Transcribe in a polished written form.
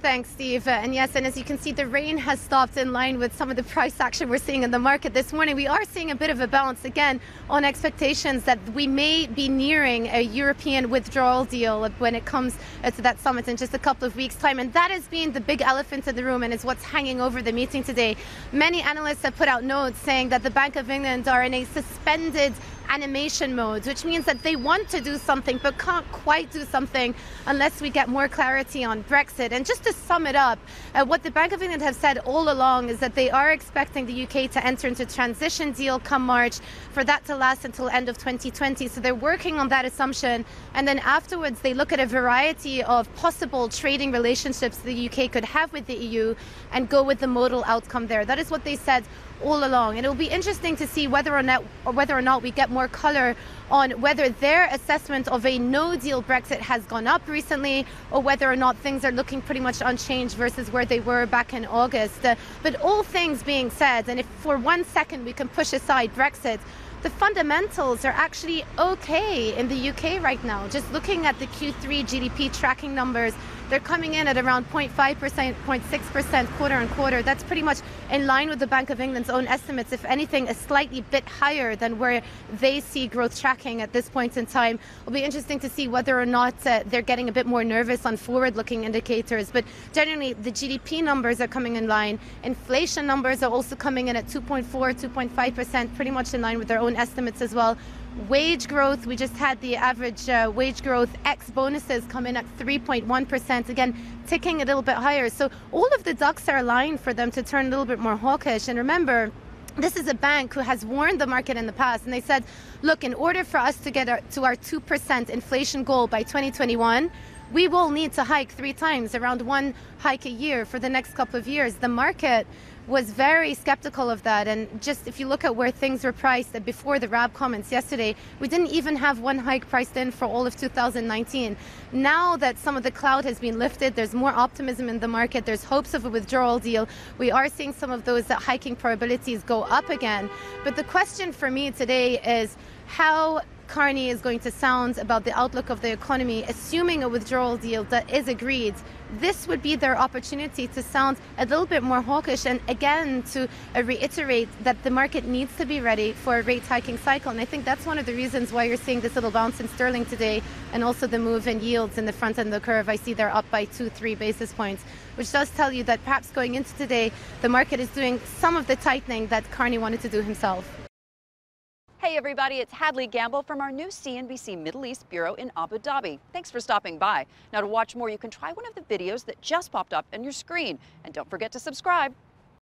Thanks, Steve. And yes, and as you can see, the rain has stopped in line with some of the price action we're seeing in the market this morning. We are seeing a bit of a bounce again on expectations that we may be nearing a European withdrawal deal when it comes to that summit in just a couple of weeks' time. And that has been the big elephant in the room and is what's hanging over the meeting today. Many analysts have put out notes saying that the Bank of England are in a suspended animation mode, which means that they want to do something but can't quite do something unless we get more clarity on Brexit. And just to sum it up, what the Bank of England have said all along is that they are expecting the UK to enter into a transition deal come March, for that to last until end of 2020. So they're working on that assumption, and then afterwards they look at a variety of possible trading relationships the UK could have with the EU and go with the modal outcome there. That is what they said all along, and it will be interesting to see whether or not we get more color on whether their assessment of a no-deal Brexit has gone up recently, or whether or not things are looking pretty much unchanged versus where they were back in August. But all things being said, and if for 1 second we can push aside Brexit, the fundamentals are actually okay in the UK right now. Just looking at the Q3 GDP tracking numbers, they're coming in at around 0.5%, 0.6% quarter on quarter. That's pretty much in line with the Bank of England's own estimates. If anything, a slightly bit higher than where they see growth tracking at this point in time. It'll be interesting to see whether or not they're getting a bit more nervous on forward-looking indicators. But generally, the GDP numbers are coming in line. Inflation numbers are also coming in at 2.4%, 2.5%, pretty much in line with their own estimates as well. Wage growth, we just had the average wage growth ex bonuses come in at 3.1%, again ticking a little bit higher. So all of the ducks are aligned for them to turn a little bit more hawkish. And remember, this is a bank who has warned the market in the past, and they said, look, in order for us to get to our 2% inflation goal by 2021, we will need to hike 3 times, around 1 hike a year for the next couple of years. The market was very skeptical of that, and just if you look at where things were priced before the RAB comments yesterday, we didn't even have 1 hike priced in for all of 2019. Now that some of the cloud has been lifted, there's more optimism in the market, there's hopes of a withdrawal deal, we are seeing some of those hiking probabilities go up again. But the question for me today is how Carney is going to sound about the outlook of the economy, assuming a withdrawal deal that is agreed. This would be their opportunity to sound a little bit more hawkish, and again to reiterate that the market needs to be ready for a rate hiking cycle. And I think that's one of the reasons why you're seeing this little bounce in sterling today, and also the move in yields in the front end of the curve. I see they're up by 2-3 basis points, which does tell you that perhaps going into today, the market is doing some of the tightening that Carney wanted to do himself. Hey everybody, it's Hadley Gamble from our new CNBC Middle East Bureau in Abu Dhabi. Thanks for stopping by. Now to watch more, you can try one of the videos that just popped up on your screen. And don't forget to subscribe.